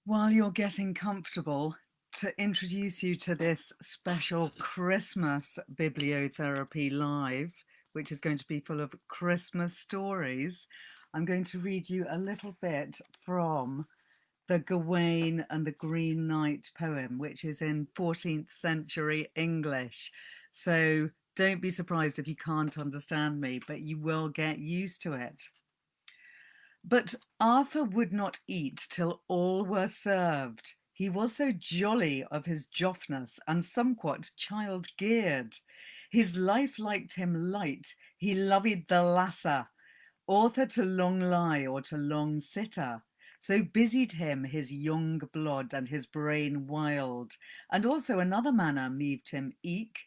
While you're getting comfortable, to introduce you to this special Christmas bibliotherapy live, which is going to be full of Christmas stories, I'm going to read you a little bit from the Gawayne and the Greene Knight poem, which is in 14th century English. So don't be surprised if you can't understand me, but you will get used to it. But Arthur would not eat till all were served. He was so jolly of his joffness, and somewhat child-geared. His life liked him light, he loved the lasser, author to long lie or to long sitter. So busied him his young blood and his brain wild, and also another manner moved him eke,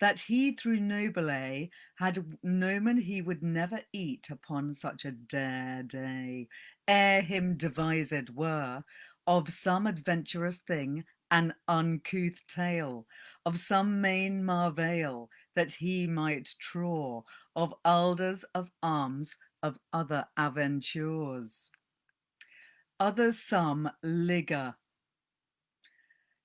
that he through nobile had known he would never eat upon such a dare day, ere him devised were of some adventurous thing an uncouth tale, of some main marvail that he might traw, of alders, of arms, of other aventures. Others some ligger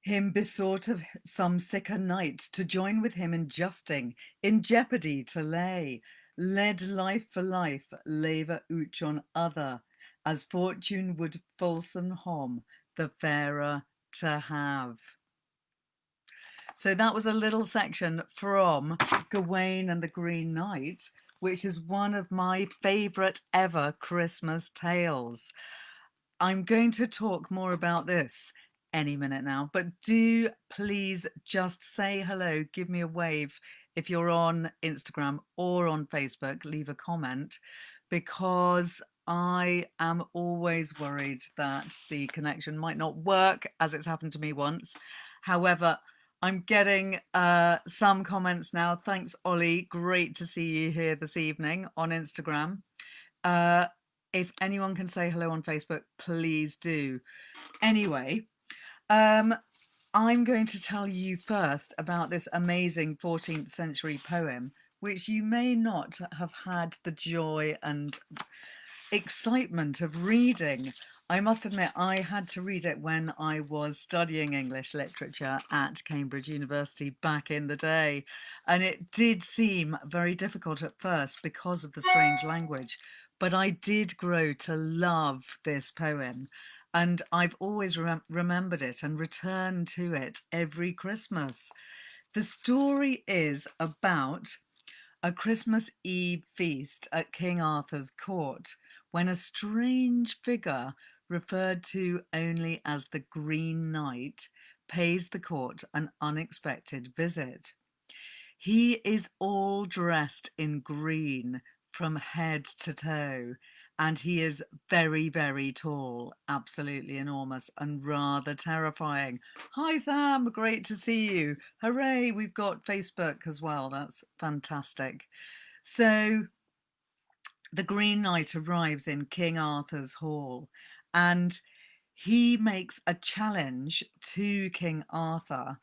him besought of some sicker knight to join with him in justing, in jeopardy to lay, led life for life, lever ouch on other, as fortune would fulson hom, the fairer to have. So that was a little section from Gawayne and the Greene Knight, which is one of my favourite ever Christmas tales. I'm going to talk more about this any minute now, but do please just say hello, give me a wave if you're on Instagram or on Facebook, leave a comment, because I am always worried that the connection might not work, as it's happened to me once. However, I'm getting some comments now. Thanks, Ollie. Great to see you here this evening on Instagram. If anyone can say hello on Facebook, please do. Anyway, I'm going to tell you first about this amazing 14th century poem, which you may not have had the joy and excitement of reading. I must admit, I had to read it when I was studying English literature at Cambridge University back in the day. And it did seem very difficult at first because of the strange language. But I did grow to love this poem. And I've always remembered it and returned to it every Christmas. The story is about a Christmas Eve feast at King Arthur's court, when a strange figure, referred to only as the Greene Knight, pays the court an unexpected visit. He is all dressed in green from head to toe, and he is very, very tall, absolutely enormous and rather terrifying. Hi, Sam, great to see you. Hooray, we've got Facebook as well. That's fantastic. So the Green Knight arrives in King Arthur's hall, and he makes a challenge to King Arthur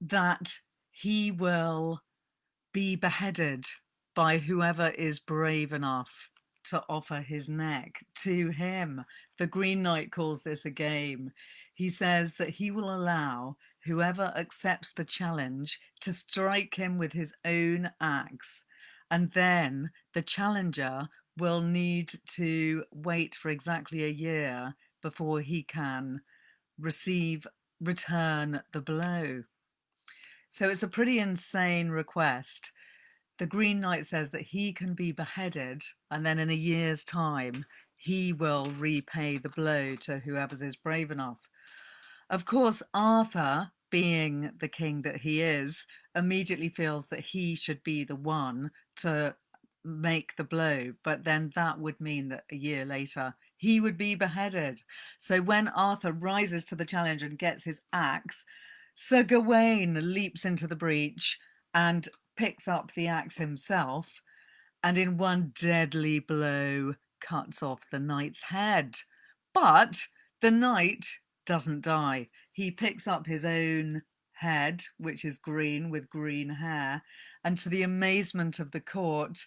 that he will be beheaded by whoever is brave enough to offer his neck to him. The Green Knight calls this a game. He says that he will allow whoever accepts the challenge to strike him with his own axe, and then the challenger will need to wait for exactly a year before he can return the blow. So it's a pretty insane request. The Green Knight says that he can be beheaded, and then in a year's time, he will repay the blow to whoever is brave enough. Of course, Arthur, being the king that he is, immediately feels that he should be the one to make the blow, but then that would mean that a year later he would be beheaded. So when Arthur rises to the challenge and gets his axe, Sir Gawayne leaps into the breach and picks up the axe himself, and in one deadly blow cuts off the knight's head. But the knight doesn't die. He picks up his own head, which is green with green hair, and to the amazement of the court,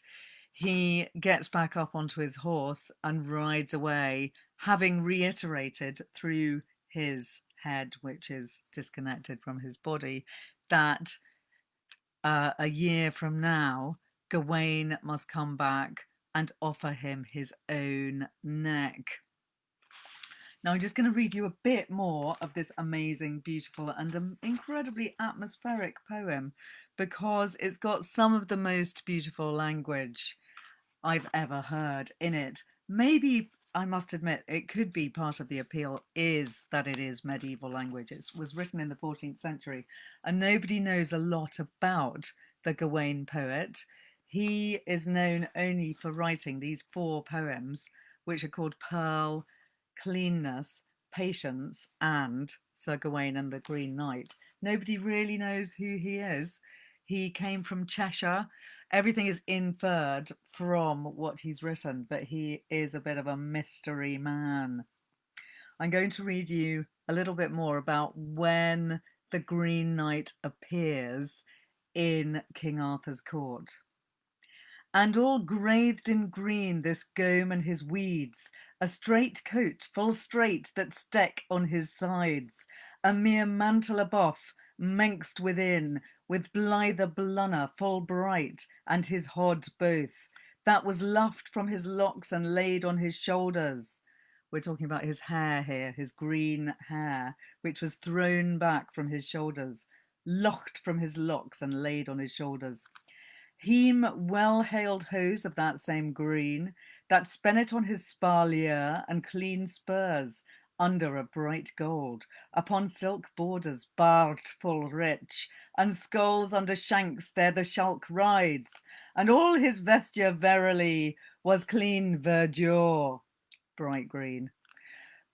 he gets back up onto his horse and rides away, having reiterated through his head, which is disconnected from his body, that a year from now, Gawayne must come back and offer him his own neck. Now, I'm just going to read you a bit more of this amazing, beautiful, and incredibly atmospheric poem because it's got some of the most beautiful language I've ever heard in it. Maybe, I must admit, it could be part of the appeal is that it is medieval language. It was written in the 14th century, and nobody knows a lot about the Gawayne poet. He is known only for writing these 4 poems, which are called Pearl, Cleanness, Patience, and Sir Gawayne and the Greene Knight. Nobody really knows who he is. He came from Cheshire. Everything is inferred from what he's written, but he is a bit of a mystery man. I'm going to read you a little bit more about when the Greene Knight appears in King Arthur's court. And all graved in green this gome and his weeds, a straight coat full straight that steck on his sides, a mere mantle aboff, mengst within, with blither blunner full bright, and his hod both, that was luffed from his locks and laid on his shoulders. We're talking about his hair here, his green hair, which was thrown back from his shoulders, locked from his locks and laid on his shoulders. Him well-hailed hose of that same green, that spennet on his spalier and clean spurs, under a bright gold, upon silk borders barred full rich, and skulls under shanks there the shalk rides, and all his vesture verily was clean verdure, bright green.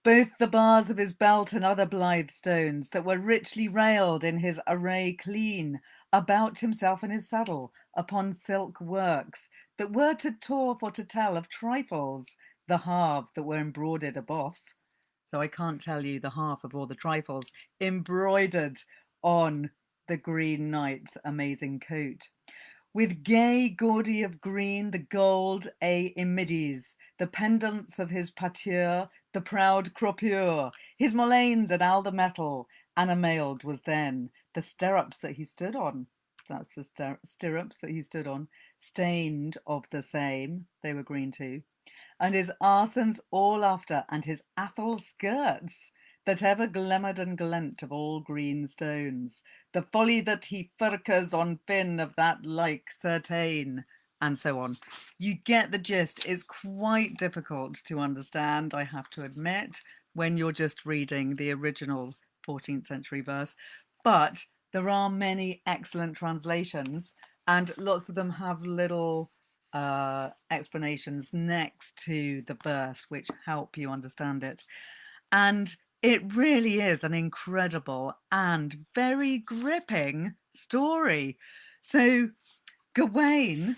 Both the bars of his belt and other blithe stones that were richly railed in his array clean, about himself and his saddle, upon silk works, that were to talk or to tell of trifles, the half that were embroidered aboff. So I can't tell you the half of all the trifles embroidered on the Greene Knight's amazing coat. With gay gaudy of green, the gold a imidis, the pendants of his pâture, the proud croppure, his molaines and all the metal, animailed was then, the stirrups that he stood on, that's the stirrups that he stood on, stained of the same, they were green too, and his arsons all after, and his athel skirts, that ever glimmered and glent of all green stones, the folly that he firkers on fin of that like certain, and so on. You get the gist. It's quite difficult to understand, I have to admit, when you're just reading the original 14th century verse, but there are many excellent translations, and lots of them have little explanations next to the verse which help you understand it. And it really is an incredible and very gripping story. So Gawayne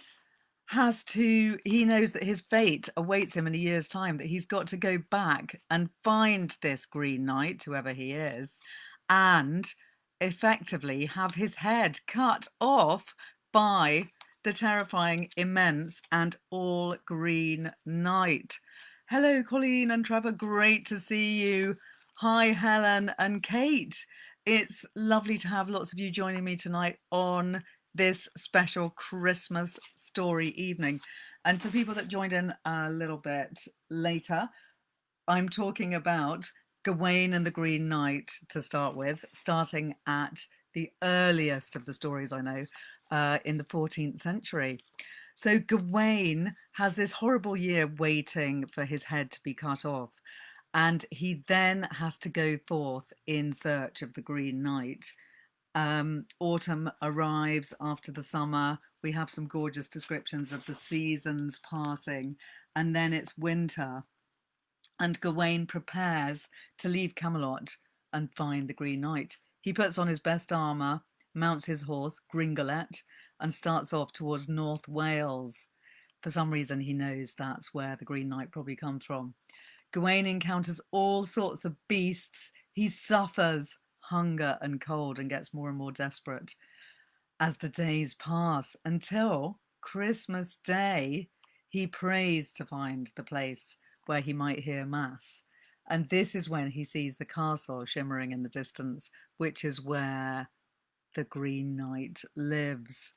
he knows that his fate awaits him in a year's time, that he's got to go back and find this Greene Knight, whoever he is, and effectively have his head cut off by the terrifying, immense, and all Greene Knight. Hello, Colleen and Trevor. Great to see you. Hi, Helen and Kate. It's lovely to have lots of you joining me tonight on this special Christmas story evening. And for people that joined in a little bit later, I'm talking about Gawayne and the Greene Knight to start with, starting at the earliest of the stories I know, in the 14th century. So Gawayne has this horrible year waiting for his head to be cut off. And he then has to go forth in search of the Greene Knight. Autumn arrives after the summer. We have some gorgeous descriptions of the seasons passing. And then it's winter. And Gawayne prepares to leave Camelot and find the Greene Knight. He puts on his best armour, mounts his horse, Gringolet, and starts off towards North Wales. For some reason, he knows that's where the Greene Knight probably comes from. Gawayne encounters all sorts of beasts. He suffers hunger and cold and gets more and more desperate as the days pass until Christmas Day, He prays to find the place where he might hear mass. And this is when he sees the castle shimmering in the distance, which is where the Greene Knight lives.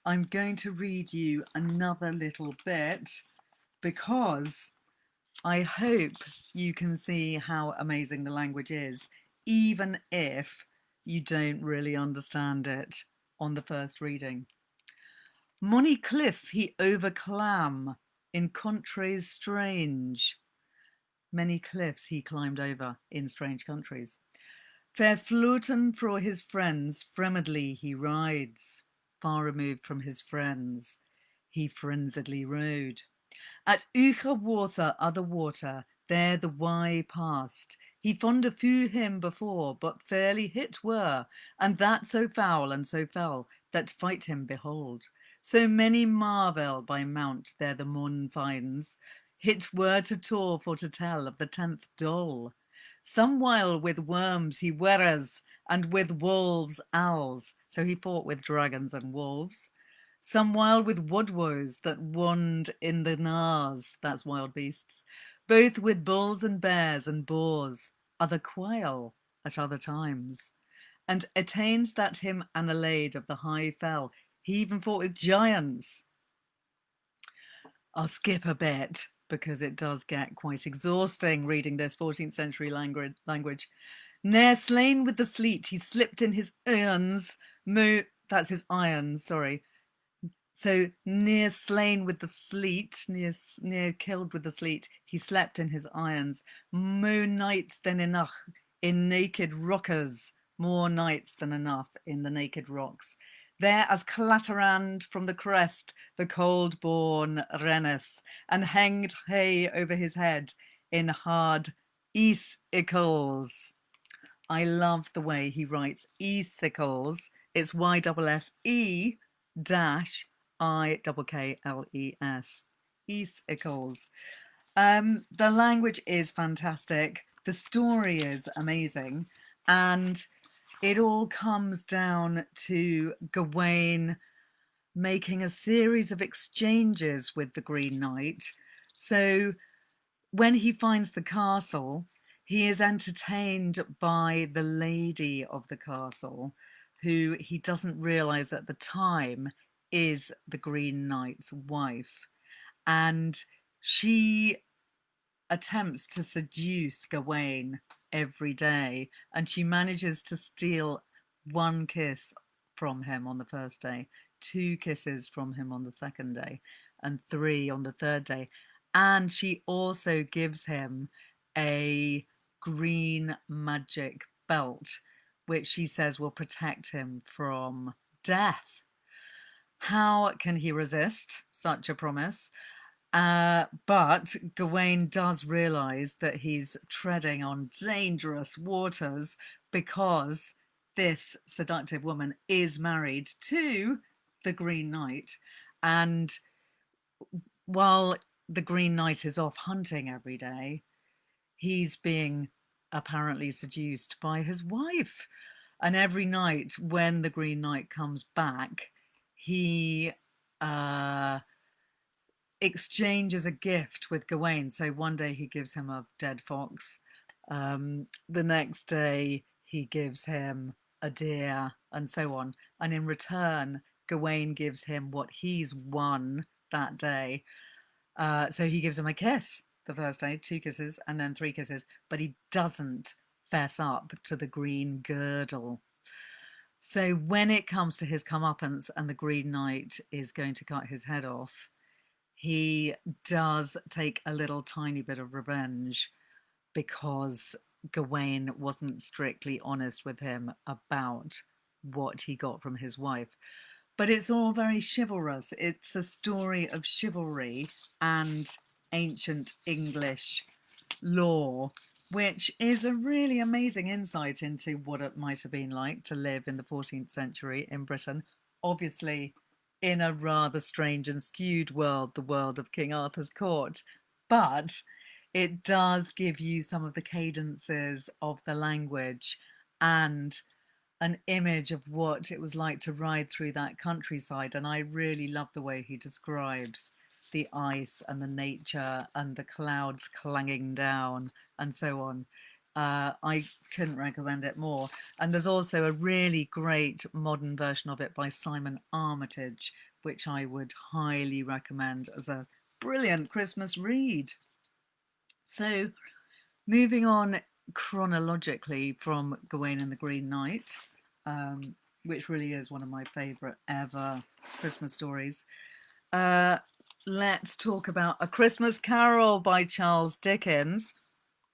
I'm going to read you another little bit because I hope you can see how amazing the language is, even if you don't really understand it on the first reading. Mony cliff he overclam in countries strange. Many cliffs he climbed over in strange countries. Fair fluten fro his friends, fremedly he rides. Far removed from his friends, he frenziedly rode. At Ucha water, other water, there the Wye passed. He fonder few him before, but fairly hit were, and that so foul and so fell, that fight him behold. So many marvel by mount there the moon finds, hit were to tore for to tell of the 10th dole. Some while with worms he werres, and with wolves owls, so he fought with dragons and wolves. Some wild with woodwoes that wand in the nars, that's wild beasts, both with bulls and bears and boars, other quail at other times. And attains that him annelade of the high fell, he even fought with giants. I'll skip a bit because it does get quite exhausting reading this 14th century language. Ne'er slain with the sleet, he slipped in his irons, that's his irons, sorry. So near slain with the sleet, near killed with the sleet, he slept in his irons. More nights than enough in naked rockers, more nights than enough in the naked rocks. There as clatterand from the crest, the cold-born Rennes, and hanged hay over his head in hard icicles. I love the way he writes icicles. It's Y-S-S-E dash I-K-K-L-E-S. Icicles. The language is fantastic. The story is amazing. And it all comes down to Gawayne making a series of exchanges with the Greene Knight. So when he finds the castle, he is entertained by the lady of the castle, who he doesn't realise at the time is the Greene Knight's wife. And she attempts to seduce Gawayne every day, and she manages to steal one kiss from him on the first day, 2 kisses from him on the second day, and 3 on the third day. And she also gives him a green magic belt, which she says will protect him from death. How can he resist such a promise? But Gawayne does realise that he's treading on dangerous waters because this seductive woman is married to the Greene Knight. And while the Greene Knight is off hunting every day, he's being apparently seduced by his wife. And every night when the Greene Knight comes back, he exchanges a gift with Gawayne. So one day he gives him a dead fox. The next day he gives him a deer, and so on. And in return, Gawayne gives him what he's won that day. So he gives him a kiss the first day, 2 kisses, and then 3 kisses, but he doesn't fess up to the green girdle. So when it comes to his comeuppance and the Greene Knight is going to cut his head off, he does take a little tiny bit of revenge because Gawayne wasn't strictly honest with him about what he got from his wife. But it's all very chivalrous. It's a story of chivalry and ancient English law, which is a really amazing insight into what it might have been like to live in the 14th century in Britain. Obviously, in a rather strange and skewed world, the world of King Arthur's court. But it does give you some of the cadences of the language and an image of what it was like to ride through that countryside. And I really love the way he describes the ice and the nature and the clouds clanging down and so on. I couldn't recommend it more. And there's also a really great modern version of it by Simon Armitage, which I would highly recommend as a brilliant Christmas read. So, moving on chronologically from Gawayne and the Greene Knight, which really is one of my favourite ever Christmas stories, let's talk about A Christmas Carol by Charles Dickens,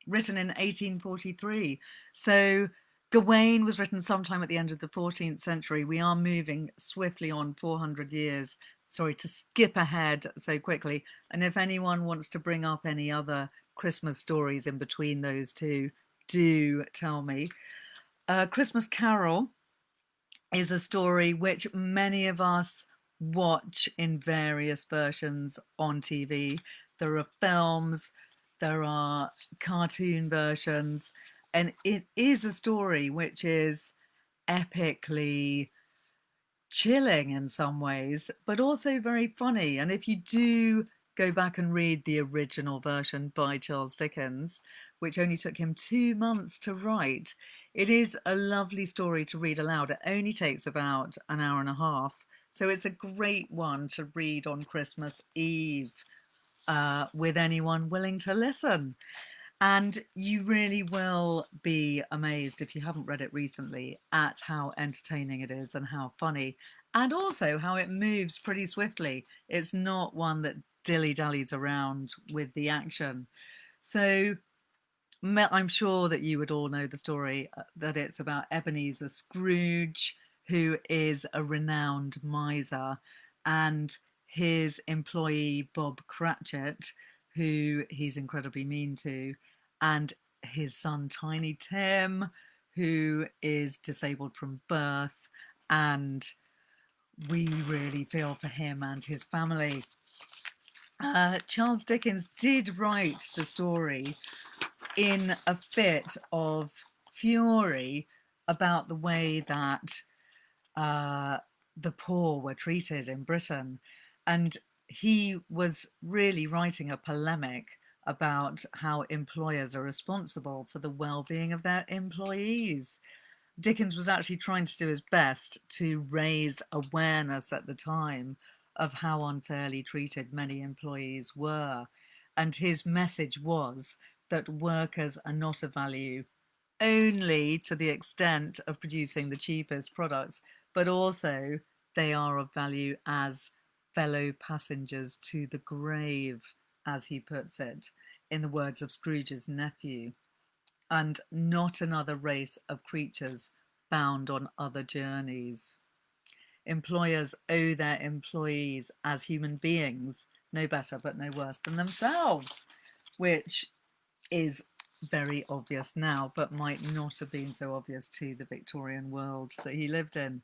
written in 1843. So Gawayne was written sometime at the end of the 14th century. We are moving swiftly on 400 years. Sorry to skip ahead so quickly. And if anyone wants to bring up any other Christmas stories in between those two, do tell me. Christmas Carol is a story which many of us watch in various versions on TV. There are films, there are cartoon versions, and it is a story which is epically chilling in some ways, but also very funny. And if you do go back and read the original version by Charles Dickens, which only took him 2 months to write, it is a lovely story to read aloud. It only takes about an hour and a half. So it's a great one to read on Christmas Eve with anyone willing to listen. And you really will be amazed if you haven't read it recently at how entertaining it is and how funny, and also how it moves pretty swiftly. It's not one that dilly-dallies around with the action. So I'm sure that you would all know the story, that it's about Ebenezer Scrooge, who is a renowned miser, and his employee Bob Cratchit, who he's incredibly mean to, and his son Tiny Tim, who is disabled from birth, and we really feel for him and his family. Charles Dickens did write the story in a fit of fury about the way that the poor were treated in Britain. And he was really writing a polemic about how employers are responsible for the well-being of their employees. Dickens was actually trying to do his best to raise awareness at the time of how unfairly treated many employees were. And his message was that workers are not of value only to the extent of producing the cheapest products, but also they are of value as fellow passengers to the grave, as he puts it, in the words of Scrooge's nephew, and not another race of creatures bound on other journeys. Employers owe their employees as human beings, no better but no worse than themselves, which is very obvious now, but might not have been so obvious to the Victorian world that he lived in.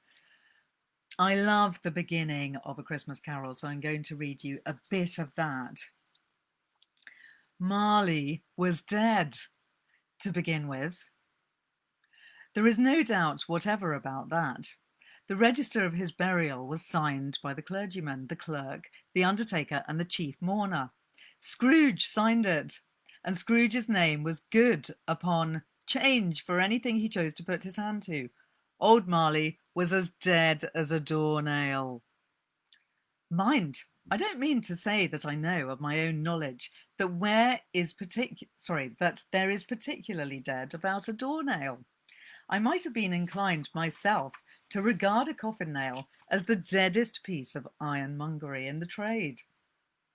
I love the beginning of A Christmas Carol, so I'm going to read you a bit of that. Marley was dead, to begin with. There is no doubt whatever about that. The register of his burial was signed by the clergyman, the clerk, the undertaker, and the chief mourner. Scrooge signed it, and Scrooge's name was good upon change for anything he chose to put his hand to. Old Marley was as dead as a doornail. Mind, I don't mean to say that I know of my own knowledge that there is particularly dead about a doornail. I might have been inclined myself to regard a coffin nail as the deadest piece of ironmongery in the trade.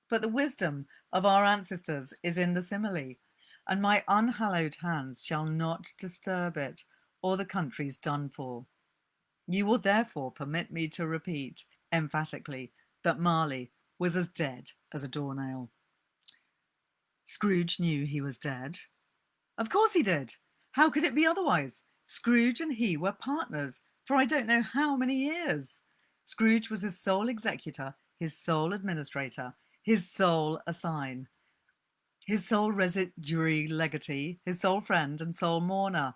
But the wisdom of our ancestors is in the simile, and my unhallowed hands shall not disturb it, or the country's done for. You will therefore permit me to repeat emphatically that Marley was as dead as a doornail. Scrooge knew he was dead. Of course he did. How could it be otherwise? Scrooge and he were partners for I don't know how many years. Scrooge was his sole executor, his sole administrator, his sole assign, his sole residuary legatee, his sole friend and sole mourner.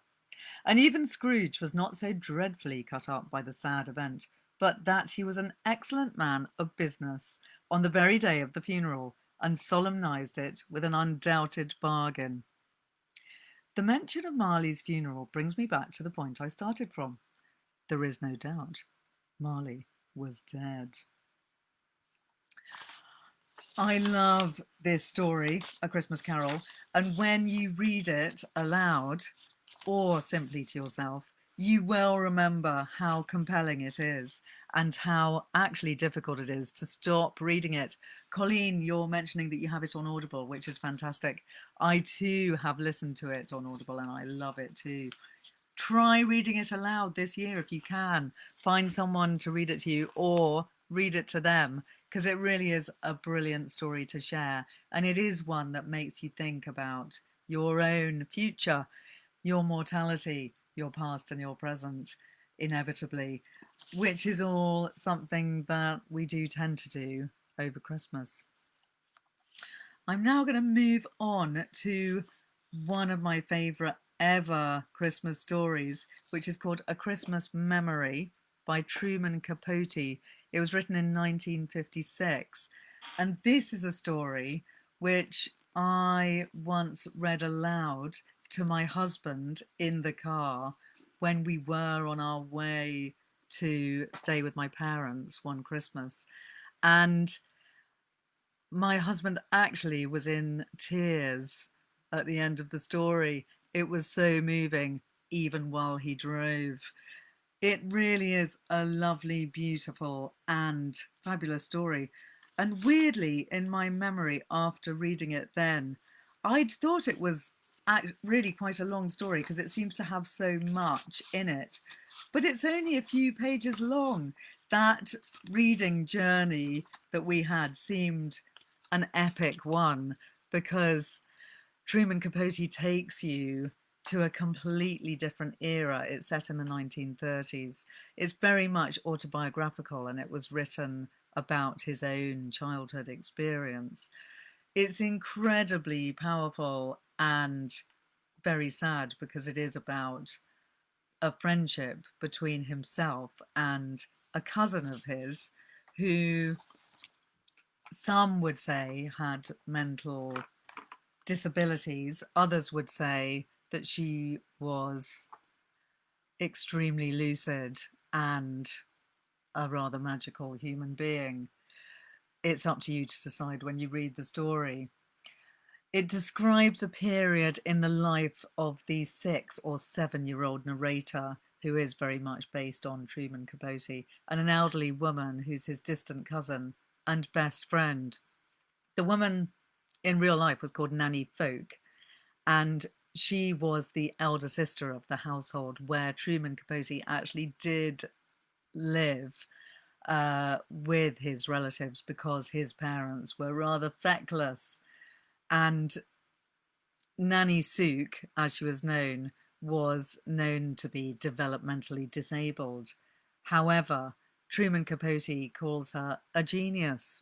And even Scrooge was not so dreadfully cut up by the sad event but that he was an excellent man of business on the very day of the funeral, and solemnized it with an undoubted bargain. The mention of Marley's funeral brings me back to the point I started from. There is no doubt Marley was dead. I love this story, A Christmas Carol, and when you read it aloud or simply to yourself, you will remember how compelling it is and how actually difficult it is to stop reading it. Colleen, you're mentioning that you have it on Audible, which is fantastic. I too have listened to it on Audible and I love it too. Try reading it aloud this year if you can. Find someone to read it to you or read it to them, because it really is a brilliant story to share. And it is one that makes you think about your own future, your mortality, your past and your present, inevitably, which is all something that we do tend to do over Christmas. I'm now going to move on to one of my favourite ever Christmas stories, which is called A Christmas Memory by Truman Capote. It was written in 1956. And this is a story which I once read aloud to my husband in the car when we were on our way to stay with my parents one Christmas. And my husband actually was in tears at the end of the story. It was so moving, even while he drove. It really is a lovely, beautiful, and fabulous story. And weirdly, in my memory, after reading it then, I'd thought it was really quite a long story because it seems to have so much in it. But it's only a few pages long. That reading journey that we had seemed an epic one because Truman Capote takes you to a completely different era. It's set in the 1930s. It's very much autobiographical and it was written about his own childhood experience. It's incredibly powerful and very sad because it is about a friendship between himself and a cousin of his who some would say had mental disabilities. Others would say that she was extremely lucid and a rather magical human being. It's up to you to decide when you read the story. It describes a period in the life of the 6 or 7-year-old narrator, who is very much based on Truman Capote, and an elderly woman who's his distant cousin and best friend. The woman in real life was called Nanny Folk, and she was the elder sister of the household where Truman Capote actually did live with his relatives because his parents were rather feckless. And Nanny Sook, as she was known to be developmentally disabled. However, Truman Capote calls her a genius.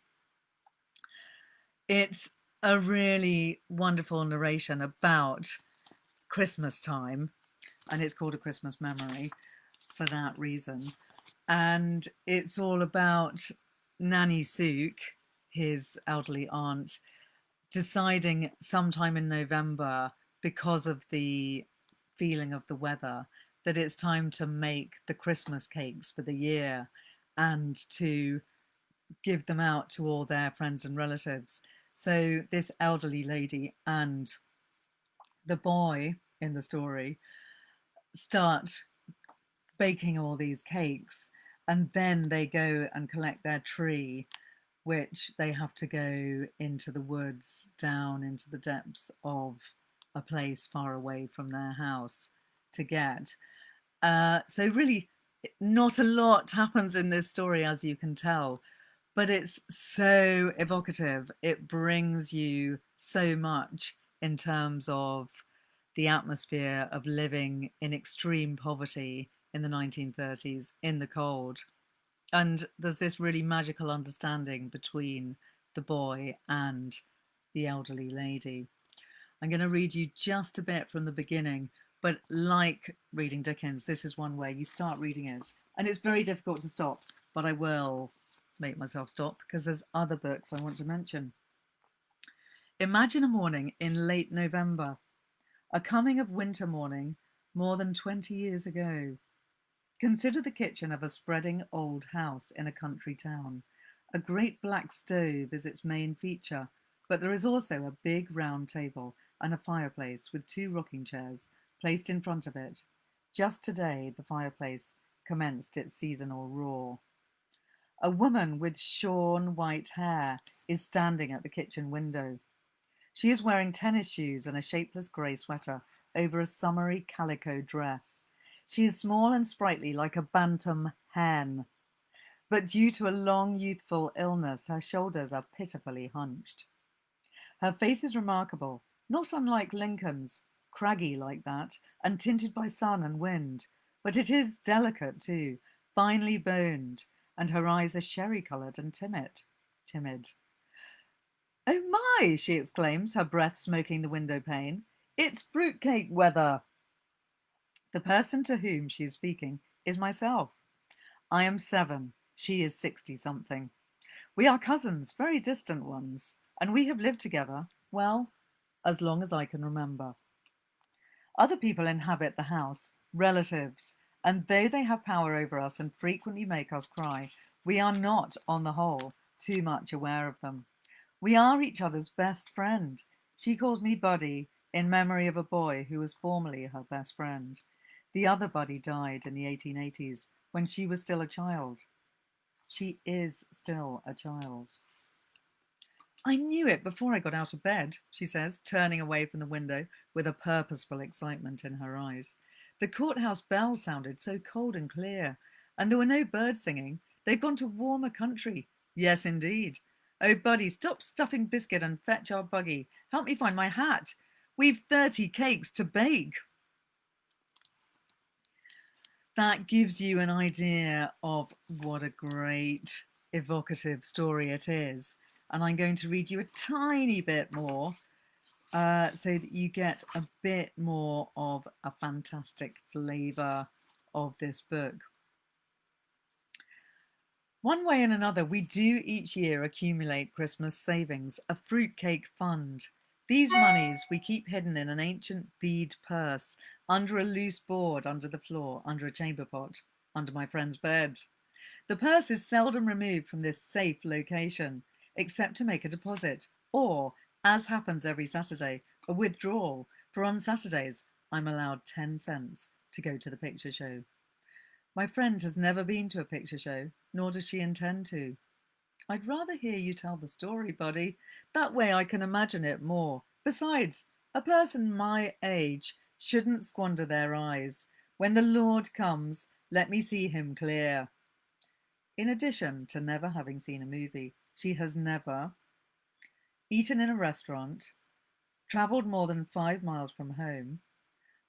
It's a really wonderful narration about Christmas time, and it's called A Christmas Memory for that reason. And it's all about Nanny Sook, his elderly aunt, deciding sometime in November, because of the feeling of the weather, that it's time to make the Christmas cakes for the year and to give them out to all their friends and relatives. So this elderly lady and the boy in the story start baking all these cakes, and then they go and collect their tree, which they have to go into the woods, down into the depths of a place far away from their house to get. So really, not a lot happens in this story, as you can tell, but it's so evocative. It brings you so much in terms of the atmosphere of living in extreme poverty in the 1930s in the cold. And there's this really magical understanding between the boy and the elderly lady. I'm going to read you just a bit from the beginning, but like reading Dickens, this is one where you start reading it and it's very difficult to stop. but I will make myself stop because there's other books I want to mention. Imagine a morning in late November, a coming of winter morning more than 20 years ago. Consider the kitchen of a spreading old house in a country town. A great black stove is its main feature, but there is also a big round table and a fireplace with 2 rocking chairs placed in front of it. Just today, the fireplace commenced its seasonal roar. A woman with shorn white hair is standing at the kitchen window. She is wearing tennis shoes and a shapeless grey sweater over a summery calico dress. She is small and sprightly like a bantam hen, but due to a long youthful illness, her shoulders are pitifully hunched. Her face is remarkable, not unlike Lincoln's, craggy like that, and tinted by sun and wind, but it is delicate too, finely boned, and her eyes are sherry-coloured and timid. "Oh my!" she exclaims, her breath smoking the window pane. "It's fruitcake weather!" The person to whom she is speaking is myself. I am 7. She is 60-something. We are cousins, very distant ones, and we have lived together, well, as long as I can remember. Other people inhabit the house, relatives, and though they have power over us and frequently make us cry, we are not, on the whole, too much aware of them. We are each other's best friend. She calls me Buddy in memory of a boy who was formerly her best friend. The other Buddy died in the 1880s when she was still a child. She is still a child. "I knew it before I got out of bed," she says, turning away from the window with a purposeful excitement in her eyes. The courthouse bell sounded so cold and clear, and there were no birds singing. They've gone to warmer country. Yes, indeed. Oh, Buddy, stop stuffing biscuit and fetch our buggy. Help me find my hat. We've 30 cakes to bake. That gives you an idea of what a great evocative story it is. And I'm going to read you a tiny bit more so that you get a bit more of a fantastic flavour of this book. One way and another, we do each year accumulate Christmas savings, a fruitcake fund. These monies we keep hidden in an ancient bead purse, under a loose board, under the floor, under a chamber pot, under my friend's bed. The purse is seldom removed from this safe location, except to make a deposit, or, as happens every Saturday, a withdrawal, for on Saturdays I'm allowed 10 cents to go to the picture show. My friend has never been to a picture show, nor does she intend to. I'd rather hear you tell the story, Buddy. That way I can imagine it more. Besides, a person my age shouldn't squander their eyes. When the Lord comes, let me see him clear. In addition to never having seen a movie, she has never eaten in a restaurant, travelled more than 5 miles from home,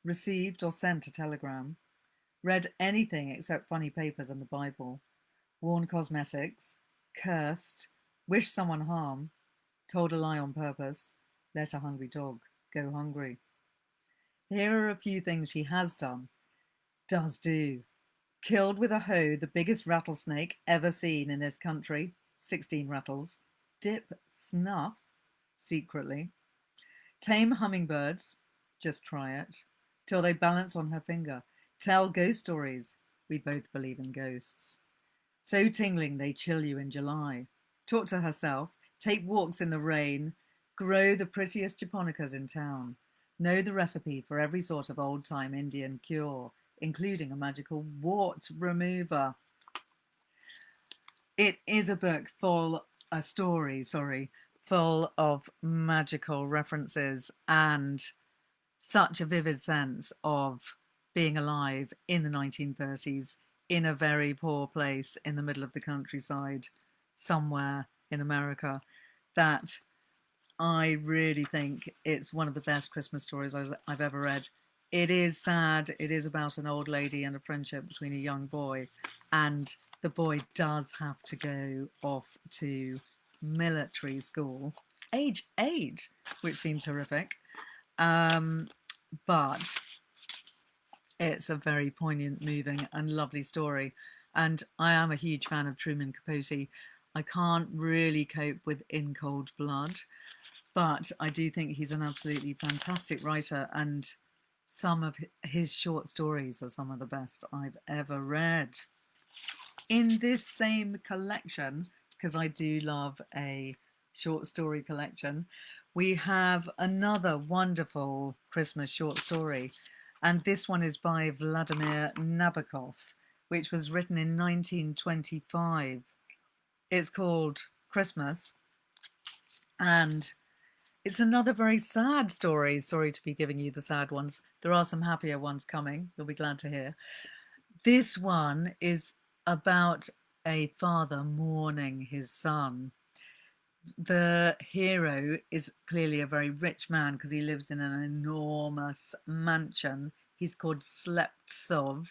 received or sent a telegram, read anything except funny papers and the Bible, worn cosmetics, cursed, wished someone harm, told a lie on purpose, let a hungry dog go hungry. Here are a few things she has done, does do. Killed with a hoe the biggest rattlesnake ever seen in this country, 16 rattles. Dip snuff, secretly. Tame hummingbirds, just try it, till they balance on her finger. Tell ghost stories, we both believe in ghosts. So tingling they chill you in July. Talk to herself, take walks in the rain, grow the prettiest japonicas in town. Know the recipe for every sort of old-time Indian cure, including a magical wart remover. It is a book full of magical references and such a vivid sense of being alive in the 1930s in a very poor place in the middle of the countryside somewhere in America that I really think it's one of the best Christmas stories I've ever read. It is sad. It is about an old lady and a friendship between a young boy, and the boy does have to go off to military school, age 8, which seems horrific. But it's a very poignant, moving and lovely story. And I am a huge fan of Truman Capote. I can't really cope with In Cold Blood, but I do think he's an absolutely fantastic writer, and some of his short stories are some of the best I've ever read. In this same collection, because I do love a short story collection, we have another wonderful Christmas short story. And this one is by Vladimir Nabokov, which was written in 1925. It's called Christmas, and it's another very sad story. Sorry to be giving you the sad ones. There are some happier ones coming, you'll be glad to hear. This one is about a father mourning his son. The hero is clearly a very rich man because he lives in an enormous mansion. He's called Sleptsov,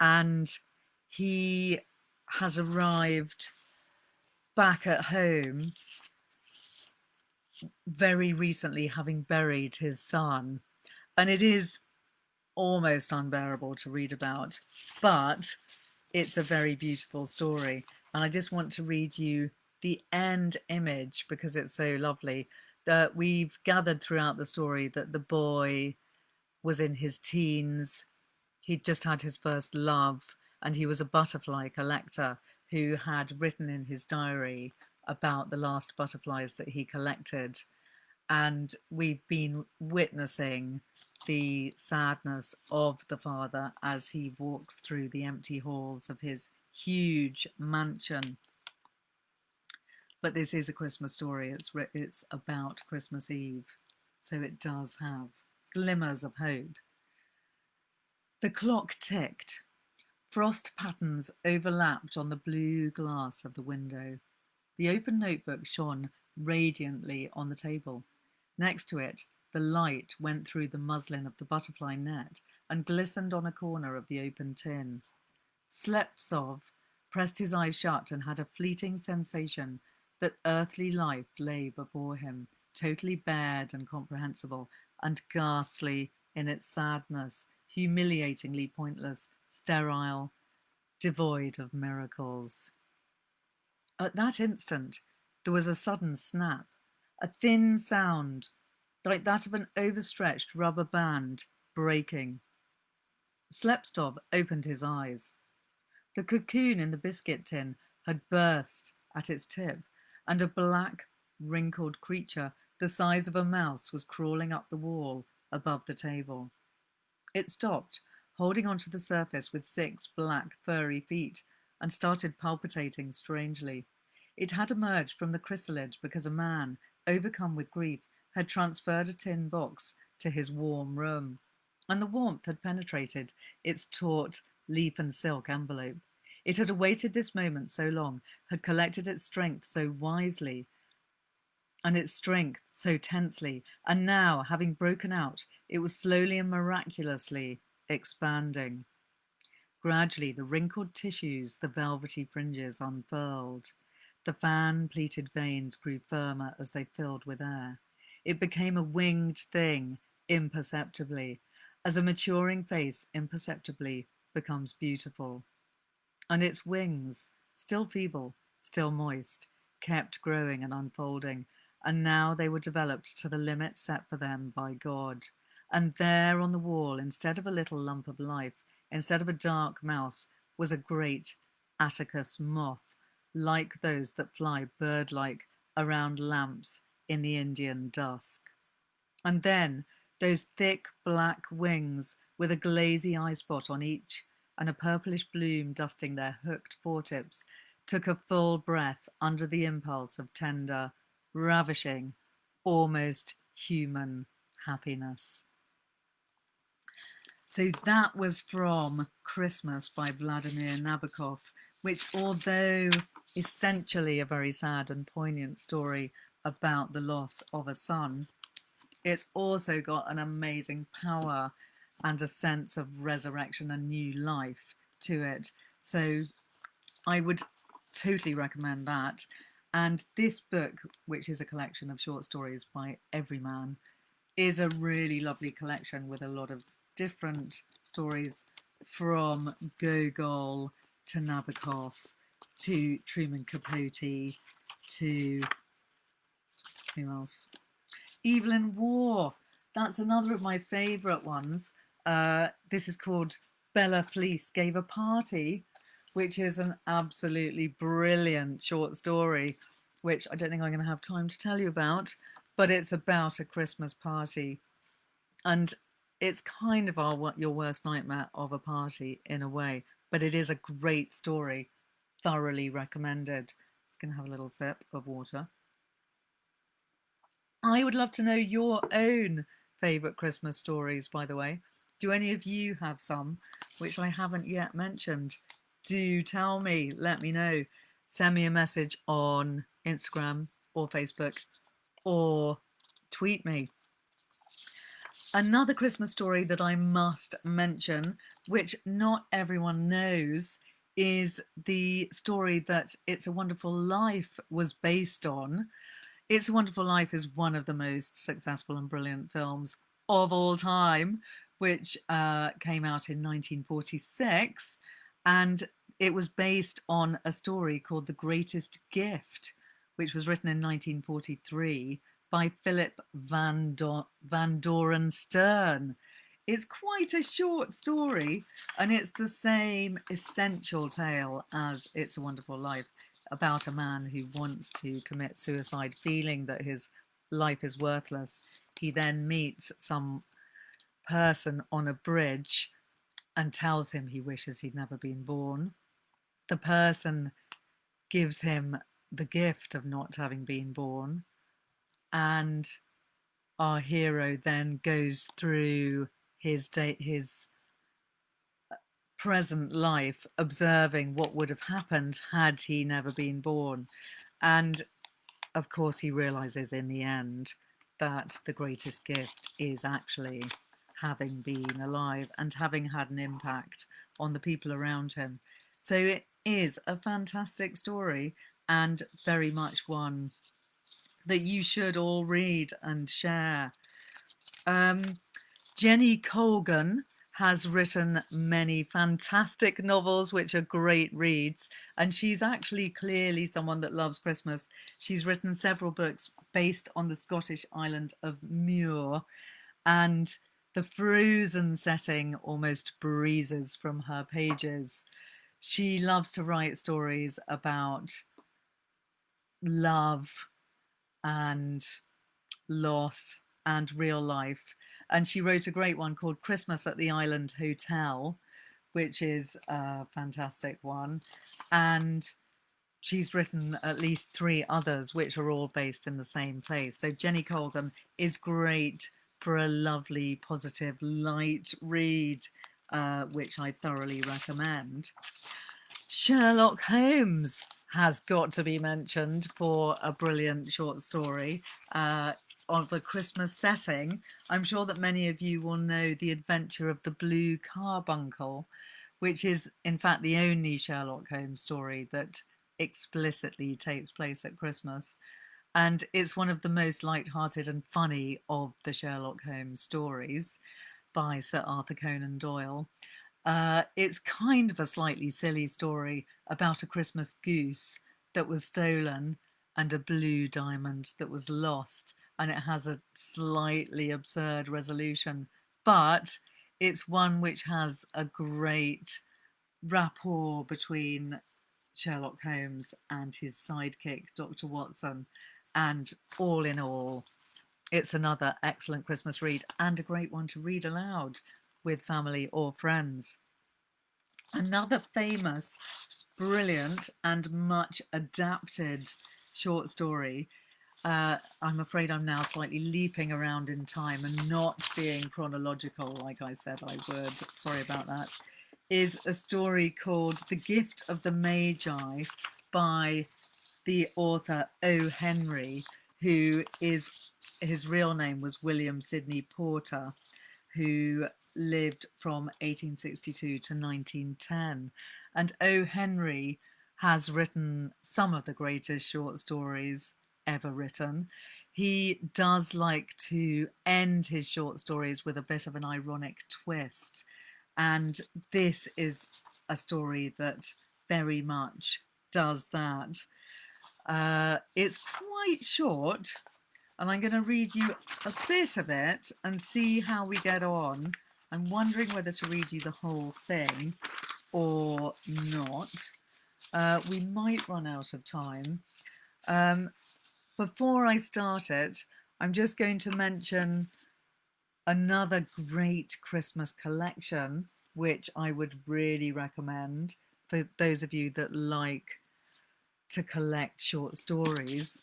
and he has arrived back at home very recently, having buried his son. And it is almost unbearable to read about, but it's a very beautiful story. And I just want to read you the end image because it's so lovely. That we've gathered throughout the story that the boy was in his teens. He'd just had his first love, and he was a butterfly collector who had written in his diary about the last butterflies that he collected. And we've been witnessing the sadness of the father as he walks through the empty halls of his huge mansion. But this is a Christmas story. It's about Christmas Eve, so it does have glimmers of hope. The clock ticked. Frost patterns overlapped on the blue glass of the window. The open notebook shone radiantly on the table. Next to it, the light went through the muslin of the butterfly net and glistened on a corner of the open tin. Sleptsov pressed his eyes shut and had a fleeting sensation that earthly life lay before him, totally bared and comprehensible, and ghastly in its sadness, humiliatingly pointless, sterile, devoid of miracles. At that instant, there was a sudden snap, a thin sound, like that of an overstretched rubber band breaking. Slepstov opened his eyes. The cocoon in the biscuit tin had burst at its tip, and a black, wrinkled creature the size of a mouse was crawling up the wall above the table. It stopped, holding onto the surface with 6 black, furry feet, and started palpitating strangely. It had emerged from the chrysalid because a man, overcome with grief, had transferred a tin box to his warm room, and the warmth had penetrated its taut leaf and silk envelope. It had awaited this moment so long, had collected its strength so wisely, and its strength so tensely, and now, having broken out, it was slowly and miraculously expanding. Gradually, the wrinkled tissues, the velvety fringes unfurled. The fan-pleated veins grew firmer as they filled with air. It became a winged thing, imperceptibly, as a maturing face imperceptibly becomes beautiful. And its wings, still feeble, still moist, kept growing and unfolding, and now they were developed to the limit set for them by God. And there on the wall, instead of a little lump of life, instead of a dark mouse, was a great Atticus moth, like those that fly bird-like around lamps in the Indian dusk. And then those thick black wings with a glazy eye spot on each and a purplish bloom dusting their hooked foretips took a full breath under the impulse of tender, ravishing, almost human happiness. So that was from Christmas by Vladimir Nabokov, which, although essentially a very sad and poignant story about the loss of a son, it's also got an amazing power and a sense of resurrection and new life to it. So I would totally recommend that. And this book, which is a collection of short stories by Everyman, is a really lovely collection with a lot of different stories from Gogol to Nabokov, to Truman Capote, to who else? Evelyn Waugh. That's another of my favourite ones. This is called Bella Fleece Gave a Party, which is an absolutely brilliant short story, which I don't think I'm going to have time to tell you about, but it's about a Christmas party. And it's kind of your worst nightmare of a party in a way, but it is a great story. Thoroughly recommended. Just going to have a little sip of water. I would love to know your own favourite Christmas stories, by the way. Do any of you have some, which I haven't yet mentioned? Do tell me, let me know. Send me a message on Instagram or Facebook or tweet me. Another Christmas story that I must mention, which not everyone knows, is the story that It's a Wonderful Life was based on. It's a Wonderful Life is one of the most successful and brilliant films of all time, which came out in 1946. And it was based on a story called The Greatest Gift, which was written in 1943 by Philip Van Doren Stern. It's quite a short story, and it's the same essential tale as It's a Wonderful Life, about a man who wants to commit suicide, feeling that his life is worthless. He then meets some person on a bridge and tells him he wishes he'd never been born. The person gives him the gift of not having been born, and our hero then goes through his present life, observing what would have happened had he never been born. And of course, he realizes in the end that the greatest gift is actually having been alive and having had an impact on the people around him. So it is a fantastic story, and very much one that you should all read and share. Jenny Colgan has written many fantastic novels, which are great reads, and she's actually clearly someone that loves Christmas. She's written several books based on the Scottish island of Muir, and the frozen setting almost breezes from her pages. She loves to write stories about love and loss and real life. And she wrote a great one called Christmas at the Island Hotel, which is a fantastic one. And she's written at least 3 others, which are all based in the same place. So Jenny Colgan is great for a lovely, positive, light read, which I thoroughly recommend. Sherlock Holmes has got to be mentioned for a brilliant short story of a Christmas setting. I'm sure that many of you will know The Adventure of the Blue Carbuncle, which is in fact the only Sherlock Holmes story that explicitly takes place at Christmas. And it's one of the most light-hearted and funny of the Sherlock Holmes stories by Sir Arthur Conan Doyle. It's kind of a slightly silly story about a Christmas goose that was stolen and a blue diamond that was lost, and it has a slightly absurd resolution, but it's one which has a great rapport between Sherlock Holmes and his sidekick, Dr. Watson, and all in all, it's another excellent Christmas read and a great one to read aloud with family or friends. Another famous, brilliant, and much adapted short story, I'm afraid I'm now slightly leaping around in time and not being chronological like I said I would, sorry about that, is a story called The Gift of the Magi by the author O. Henry, who is, his real name was William Sidney Porter, who lived from 1862 to 1910. And O. Henry has written some of the greatest short stories ever written. He does like to end his short stories with a bit of an ironic twist. And this is a story that very much does that. It's quite short, and I'm going to read you a bit of it and see how we get on. I'm wondering whether to read you the whole thing or not. We might run out of time. Before I start it, I'm just going to mention another great Christmas collection, which I would really recommend for those of you that like to collect short stories.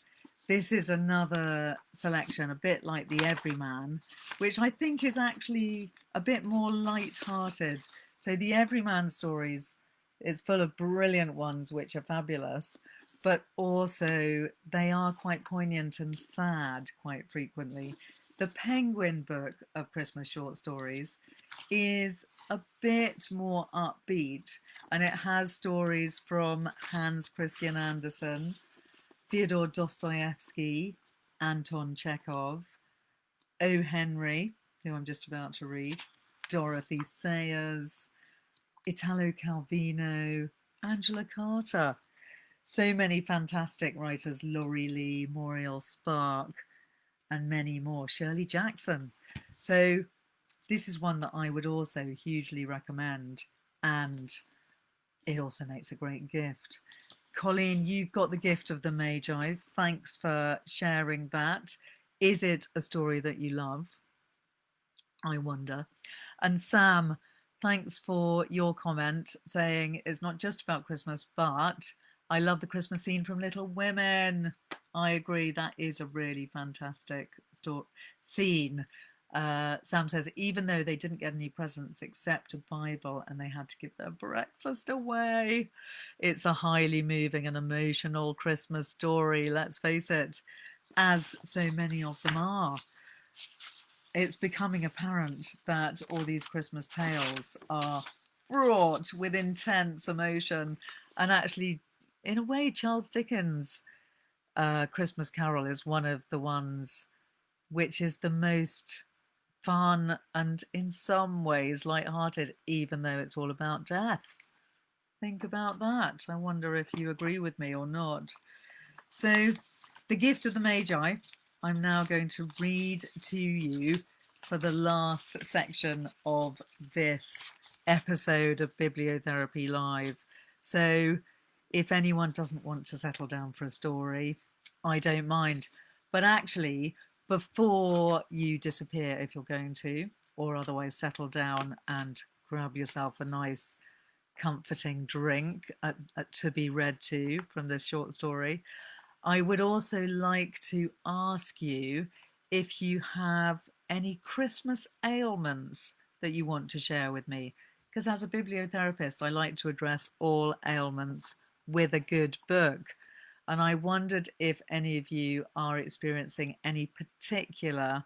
This is another selection, a bit like The Everyman, which I think is actually a bit more light-hearted. So The Everyman stories, it's full of brilliant ones, which are fabulous, but also they are quite poignant and sad quite frequently. The Penguin book of Christmas short stories is a bit more upbeat, and it has stories from Hans Christian Andersen, Fyodor Dostoevsky, Anton Chekhov, O. Henry, who I'm just about to read, Dorothy Sayers, Italo Calvino, Angela Carter. So many fantastic writers, Laurie Lee, Muriel Spark, and many more, Shirley Jackson. So this is one that I would also hugely recommend, and it also makes a great gift. Colleen, you've got the gift of the Magi. Thanks for sharing that. Is it a story that you love? I wonder. And Sam, thanks for your comment saying it's not just about Christmas, but I love the Christmas scene from Little Women. I agree. That is a really fantastic scene. Sam says, even though they didn't get any presents except a Bible and they had to give their breakfast away, it's a highly moving and emotional Christmas story, let's face it, as so many of them are. It's becoming apparent that all these Christmas tales are fraught with intense emotion, and actually, in a way, Charles Dickens' Christmas Carol is one of the ones which is the most fun and in some ways light-hearted, even though it's all about death. Think about that. I wonder if you agree with me or not. So, The Gift of the Magi, I'm now going to read to you for the last section of this episode of Bibliotherapy Live. So, if anyone doesn't want to settle down for a story, I don't mind. But actually, before you disappear, if you're going to, or otherwise settle down and grab yourself a nice comforting drink to be read to from this short story, I would also like to ask you if you have any Christmas ailments that you want to share with me, because as a bibliotherapist, I like to address all ailments with a good book. And I wondered if any of you are experiencing any particular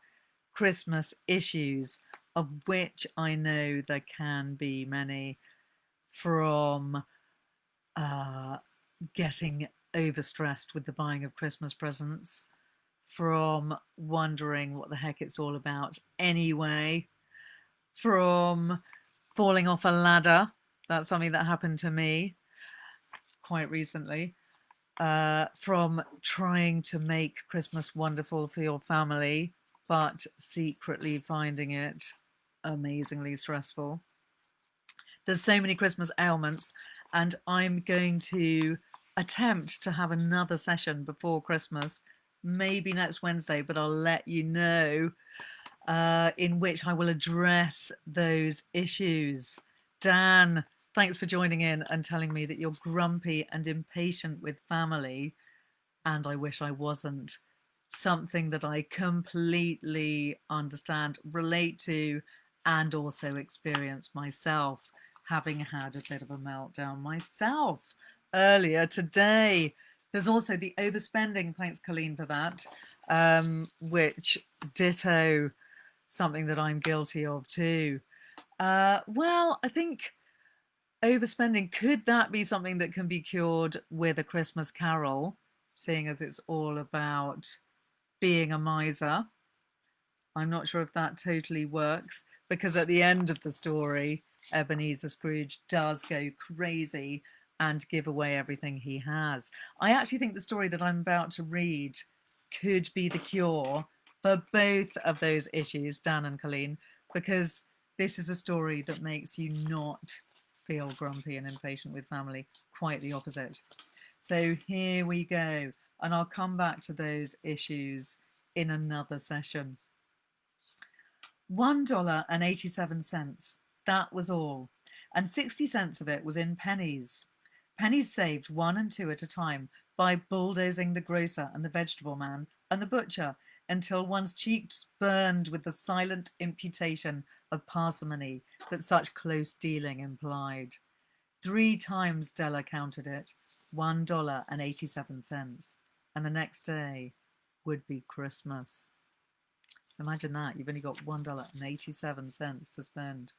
Christmas issues, of which I know there can be many, from getting overstressed with the buying of Christmas presents, from wondering what the heck it's all about anyway, from falling off a ladder. That's something that happened to me quite recently. From trying to make Christmas wonderful for your family, but secretly finding it amazingly stressful. There's so many Christmas ailments, and I'm going to attempt to have another session before Christmas, maybe next Wednesday, but I'll let you know, in which I will address those issues. Dan, thanks for joining in and telling me that you're grumpy and impatient with family, and I wish I wasn't. Something that I completely understand, relate to, and also experience myself, having had a bit of a meltdown myself earlier today. There's also the overspending, thanks Colleen for that, which ditto, something that I'm guilty of too. Well, I think overspending, could that be something that can be cured with A Christmas Carol, seeing as it's all about being a miser? I'm not sure if that totally works, because at the end of the story, Ebenezer Scrooge does go crazy and give away everything he has. I actually think the story that I'm about to read could be the cure for both of those issues, Dan and Colleen, because this is a story that makes you not feel grumpy and impatient with family, quite the opposite. So here we go, and I'll come back to those issues in another session. $1.87. That was all, and 60 cents of it was in pennies. Pennies saved 1 and 2 at a time by bulldozing the grocer and the vegetable man and the butcher until one's cheeks burned with the silent imputation of parsimony that such close dealing implied. 3 times Della counted it, $1.87, and the next day would be Christmas. Imagine that, you've only got $1.87 to spend.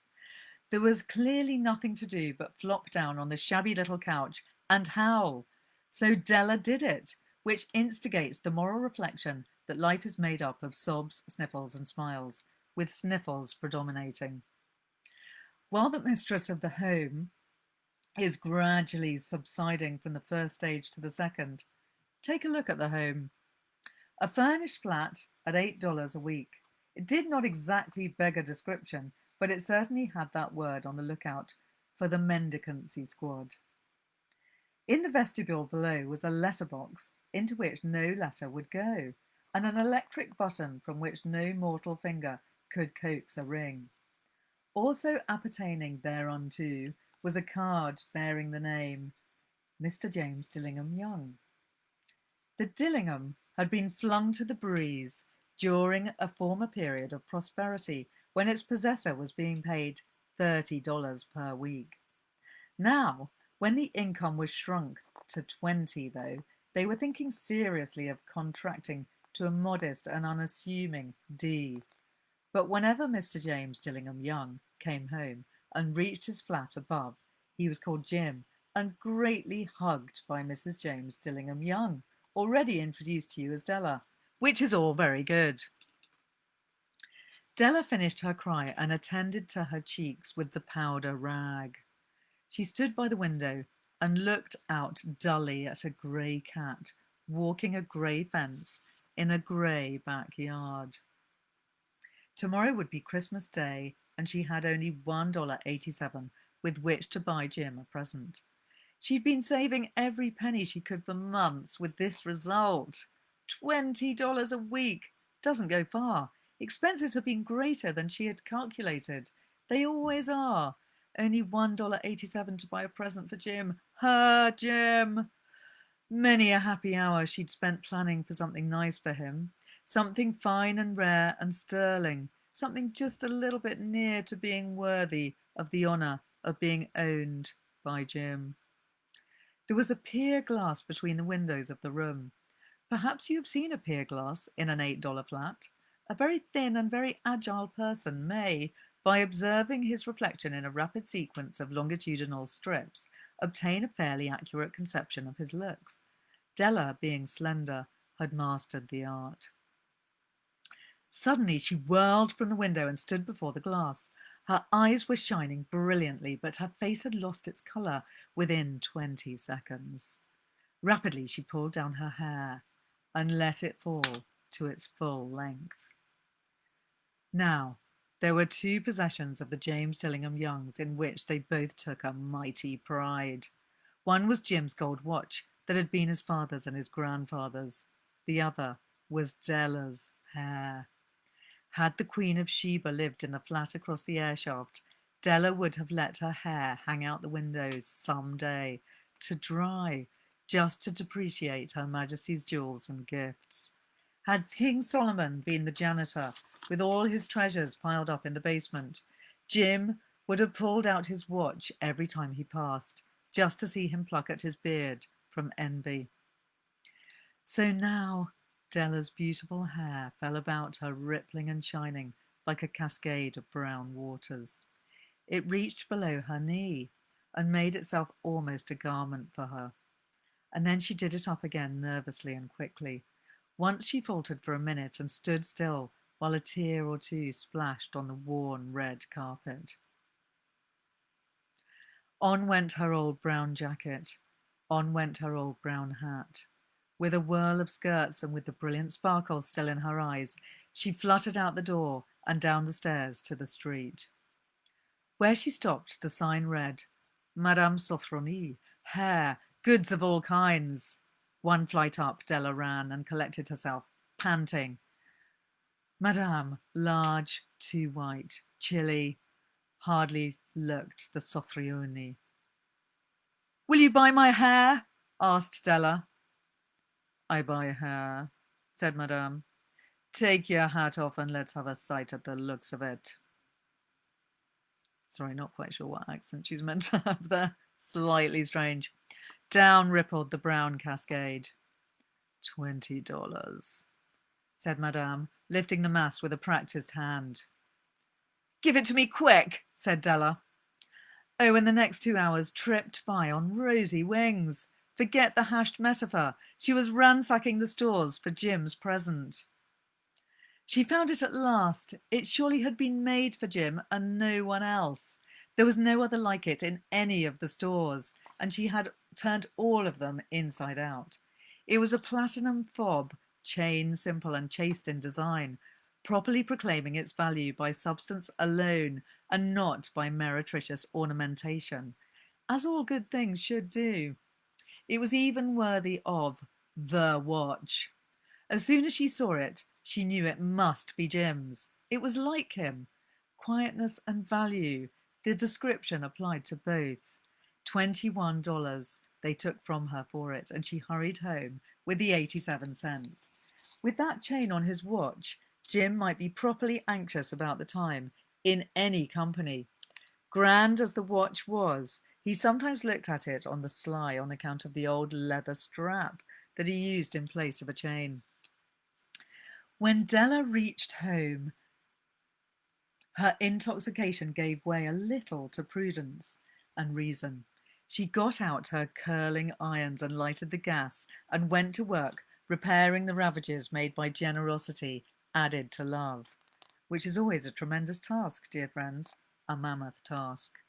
There was clearly nothing to do but flop down on the shabby little couch and howl. So Della did it, which instigates the moral reflection that life is made up of sobs, sniffles, and smiles, with sniffles predominating. While the mistress of the home is gradually subsiding from the first stage to the second, take a look at the home. A furnished flat at $8 a week. It did not exactly beg a description, but it certainly had that word on the lookout for the mendicancy squad. In the vestibule below was a letterbox into which no letter would go, and an electric button from which no mortal finger could coax a ring. Also appertaining thereunto was a card bearing the name Mr. James Dillingham Young. The Dillingham had been flung to the breeze during a former period of prosperity when its possessor was being paid $30 per week. Now, when the income was shrunk to 20, though, they were thinking seriously of contracting to a modest and unassuming D. But whenever Mr. James Dillingham Young came home and reached his flat above, he was called Jim and greatly hugged by Mrs. James Dillingham Young, already introduced to you as Della, which is all very good. Della finished her cry and attended to her cheeks with the powder rag. She stood by the window and looked out dully at a grey cat walking a grey fence in a grey backyard. Tomorrow would be Christmas Day, and she had only $1.87 with which to buy Jim a present. She'd been saving every penny she could for months with this result. $20 a week. Doesn't go far. Expenses have been greater than she had calculated. They always are. Only $1.87 to buy a present for Jim. Her Jim! Many a happy hour she'd spent planning for something nice for him. Something fine and rare and sterling. Something just a little bit near to being worthy of the honour of being owned by Jim. There was a pier glass between the windows of the room. Perhaps you have seen a pier glass in an $8 flat. A very thin and very agile person may, by observing his reflection in a rapid sequence of longitudinal strips, obtain a fairly accurate conception of his looks. Della, being slender, had mastered the art. Suddenly she whirled from the window and stood before the glass. Her eyes were shining brilliantly, but her face had lost its colour within 20 seconds. Rapidly she pulled down her hair and let it fall to its full length. Now, there were 2 possessions of the James Dillingham Youngs in which they both took a mighty pride. One was Jim's gold watch that had been his father's and his grandfather's. The other was Della's hair. Had the Queen of Sheba lived in the flat across the airshaft, Della would have let her hair hang out the windows some day to dry, just to depreciate Her Majesty's jewels and gifts. Had King Solomon been the janitor, with all his treasures piled up in the basement, Jim would have pulled out his watch every time he passed, just to see him pluck at his beard from envy. So now Della's beautiful hair fell about her, rippling and shining like a cascade of brown waters. It reached below her knee and made itself almost a garment for her. And then she did it up again nervously and quickly. Once she faltered for a minute and stood still while a tear or two splashed on the worn red carpet. On went her old brown jacket. On went her old brown hat. With a whirl of skirts and with the brilliant sparkle still in her eyes, she fluttered out the door and down the stairs to the street. Where she stopped, the sign read, Madame Sofronie, hair, goods of all kinds. One flight up, Della ran and collected herself, panting. Madame, large, too white, chilly, hardly looked the Sofronie. Will you buy my hair? Asked Della. I buy hair, said Madame. Take your hat off and let's have a sight at the looks of it. Sorry, not quite sure what accent she's meant to have there. Slightly strange. Down rippled the brown cascade. $20, said Madame, lifting the mass with a practised hand. Give it to me quick, said Della. Oh, and the next 2 hours tripped by on rosy wings. Forget the hashed metaphor. She was ransacking the stores for Jim's present. She found it at last. It surely had been made for Jim and no one else. There was no other like it in any of the stores, and she had turned all of them inside out. It was a platinum fob, chain, simple and chaste in design, properly proclaiming its value by substance alone and not by meretricious ornamentation, as all good things should do. It was even worthy of the watch. As soon as she saw it, she knew it must be Jim's. It was like him. Quietness and value. The description applied to both. $21 they took from her for it, and she hurried home with the 87 cents. With that chain on his watch, Jim might be properly anxious about the time, in any company. Grand as the watch was, he sometimes looked at it on the sly on account of the old leather strap that he used in place of a chain. When Della reached home, her intoxication gave way a little to prudence and reason. She got out her curling irons and lighted the gas and went to work repairing the ravages made by generosity added to love, which is always a tremendous task, dear friends, a mammoth task.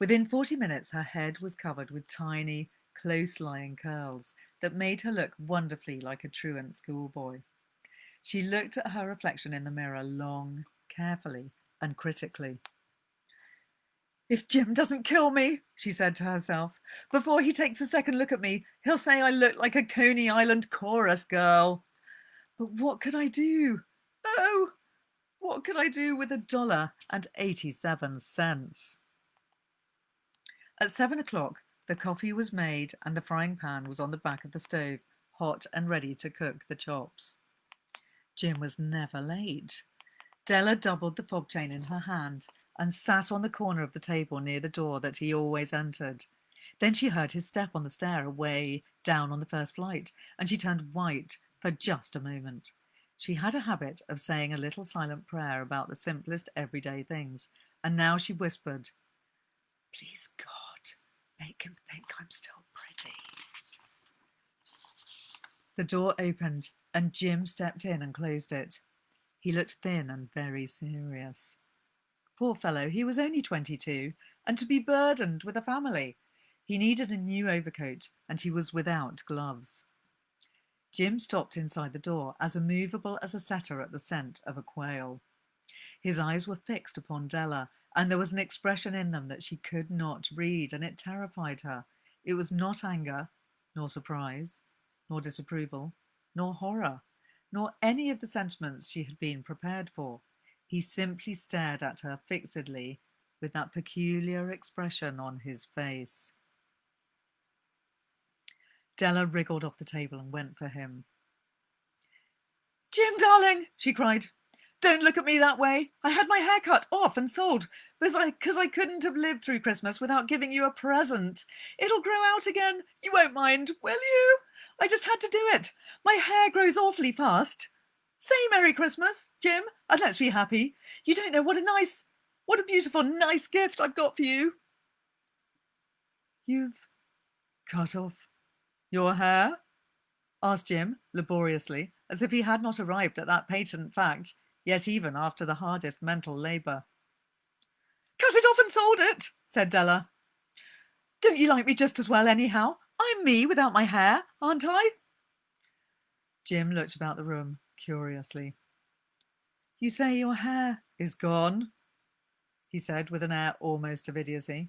Within 40 minutes, her head was covered with tiny, close-lying curls that made her look wonderfully like a truant schoolboy. She looked at her reflection in the mirror long, carefully, and critically. If Jim doesn't kill me, she said to herself, before he takes a second look at me, he'll say I look like a Coney Island chorus girl. But what could I do? Oh, what could I do with $1.87? At 7 o'clock, the coffee was made and the frying pan was on the back of the stove, hot and ready to cook the chops. Jim was never late. Della doubled the fob chain in her hand and sat on the corner of the table near the door that he always entered. Then she heard his step on the stair away down on the first flight, and she turned white for just a moment. She had a habit of saying a little silent prayer about the simplest everyday things, and now she whispered, Please God, make him think I'm still pretty. The door opened, and Jim stepped in and closed it. He looked thin and very serious. Poor fellow, he was only 22, and to be burdened with a family. He needed a new overcoat, and he was without gloves. Jim stopped inside the door, as immovable as a setter at the scent of a quail. His eyes were fixed upon Della, and there was an expression in them that she could not read, and it terrified her. It was not anger, nor surprise, nor disapproval, nor horror, nor any of the sentiments she had been prepared for. He simply stared at her fixedly with that peculiar expression on his face. Della wriggled off the table and went for him. Jim, darling, she cried, don't look at me that way. I had my hair cut off and sold because I couldn't have lived through Christmas without giving you a present. It'll grow out again. You won't mind, will you? I just had to do it. My hair grows awfully fast. Say Merry Christmas, Jim, and let's be happy. You don't know what a beautiful, nice gift I've got for you. You've cut off your hair? Asked Jim, laboriously, as if he had not arrived at that patent fact, yet even after the hardest mental labour. cut it off and sold it, said Della. Don't you like me just as well anyhow? I'm me without my hair, aren't I? Jim looked about the room curiously. You say your hair is gone, he said with an air almost of idiocy.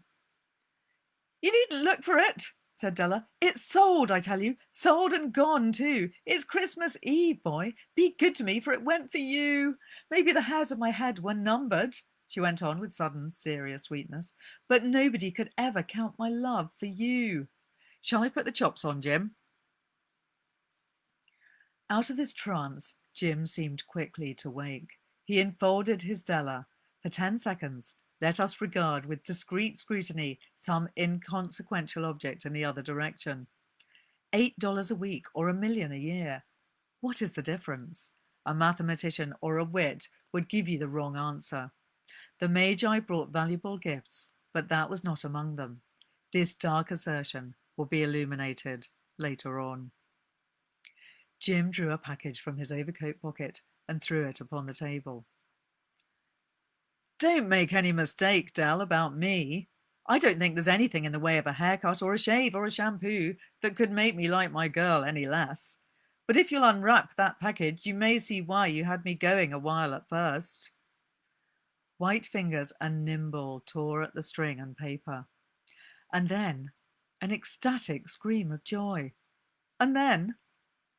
You needn't look for it, said Della. It's sold, I tell you. Sold and gone, too. It's Christmas Eve, boy. Be good to me, for it went for you. Maybe the hairs of my head were numbered, she went on with sudden, serious sweetness, but nobody could ever count my love for you. Shall I put the chops on, Jim? Out of his trance, Jim seemed quickly to wake. He enfolded his Della. For 10 seconds, let us regard with discreet scrutiny some inconsequential object in the other direction. $8 a week or $1 million a year. What is the difference? A mathematician or a wit would give you the wrong answer. The Magi brought valuable gifts, but that was not among them. This dark assertion will be illuminated later on. Jim drew a package from his overcoat pocket and threw it upon the table. Don't make any mistake, Del, about me. I don't think there's anything in the way of a haircut or a shave or a shampoo that could make me like my girl any less. But if you'll unwrap that package, you may see why you had me going a while at first. White fingers and nimble tore at the string and paper. And then an ecstatic scream of joy. And then,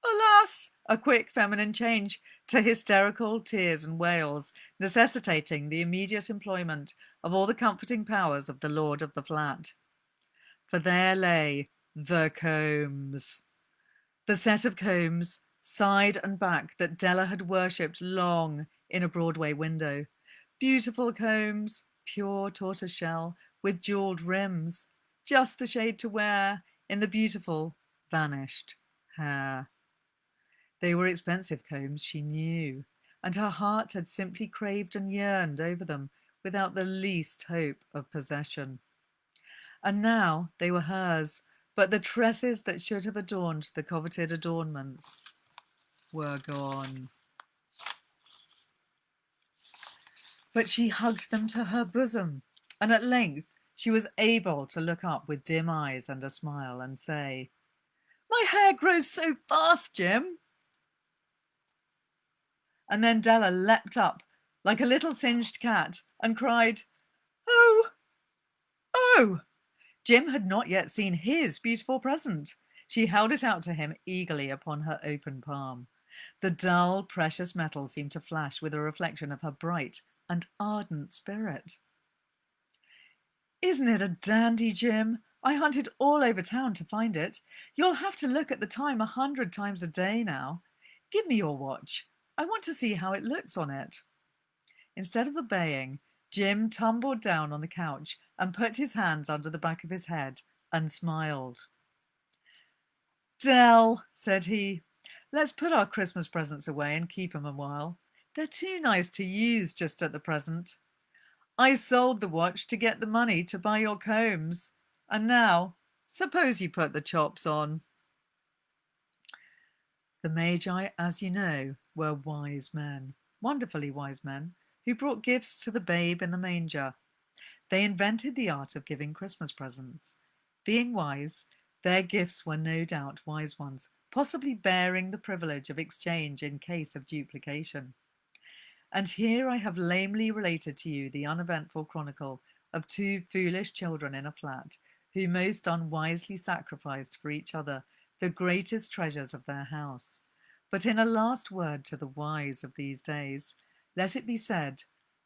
alas, a quick feminine change to hysterical tears and wails, necessitating the immediate employment of all the comforting powers of the lord of the flat. For there lay the combs. The set of combs, side and back, that Della had worshipped long in a Broadway window. Beautiful combs, pure tortoiseshell, with jewelled rims, just the shade to wear in the beautiful, vanished hair. They were expensive combs, she knew, and her heart had simply craved and yearned over them without the least hope of possession. And now they were hers, but the tresses that should have adorned the coveted adornments were gone. But she hugged them to her bosom, and at length she was able to look up with dim eyes and a smile and say, "My hair grows so fast, Jim." And then Della leapt up like a little singed cat and cried, "Oh, oh!" Jim had not yet seen his beautiful present. She held it out to him eagerly upon her open palm. The dull, precious metal seemed to flash with a reflection of her bright and ardent spirit. "Isn't it a dandy, Jim? I hunted all over town to find it. You'll have to look at the time 100 times a day now. Give me your watch. I want to see how it looks on it." Instead of obeying, Jim tumbled down on the couch and put his hands under the back of his head and smiled. "Dell," said he, "let's put our Christmas presents away and keep 'em a while. They're too nice to use just at the present. I sold the watch to get the money to buy your combs, and now suppose you put the chops on." The Magi, as you know, were wise men, wonderfully wise men, who brought gifts to the babe in the manger. They invented the art of giving Christmas presents. Being wise, their gifts were no doubt wise ones, possibly bearing the privilege of exchange in case of duplication. And here I have lamely related to you the uneventful chronicle of 2 foolish children in a flat who most unwisely sacrificed for each other the greatest treasures of their house. But in a last word to the wise of these days, let it be said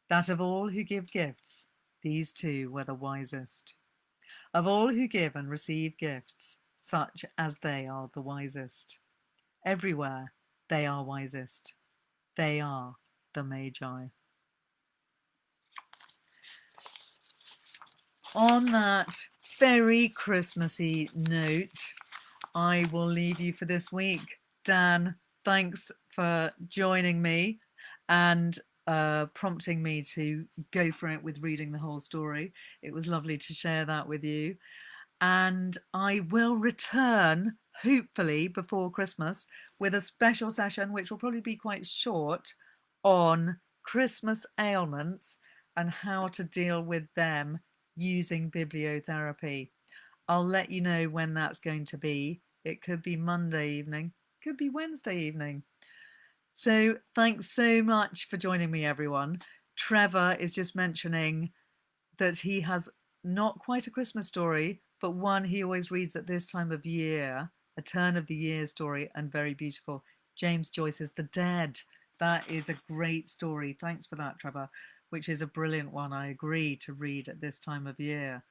that of all who give gifts, these 2 were the wisest. Of all who give and receive gifts, such as they are the wisest. Everywhere they are wisest. They are the Magi. On that very Christmassy note, I will leave you for this week. Dan, thanks for joining me and prompting me to go for it with reading the whole story. It was lovely to share that with you. And I will return, hopefully, before Christmas with a special session, which will probably be quite short, on Christmas ailments and how to deal with them using bibliotherapy. I'll let you know when that's going to be. It could be Monday evening, could be Wednesday evening. So thanks so much for joining me, everyone. Trevor is just mentioning that he has not quite a Christmas story, but one he always reads at this time of year, a turn of the year story, and very beautiful. James Joyce's The Dead. That is a great story. Thanks for that, Trevor, which is a brilliant one. I agree to read at this time of year.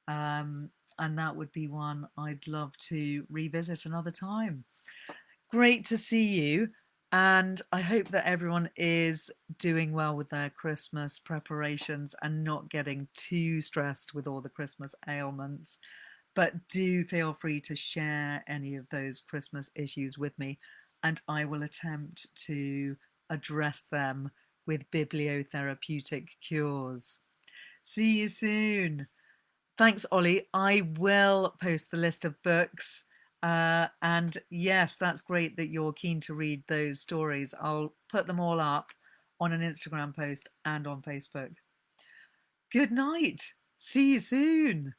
And that would be one I'd love to revisit another time. Great to see you. And I hope that everyone is doing well with their Christmas preparations and not getting too stressed with all the Christmas ailments. But do feel free to share any of those Christmas issues with me, and I will attempt to address them with bibliotherapeutic cures. See you soon. Thanks, Ollie. I will post the list of books. And yes, that's great that you're keen to read those stories. I'll put them all up on an Instagram post and on Facebook. Good night. See you soon.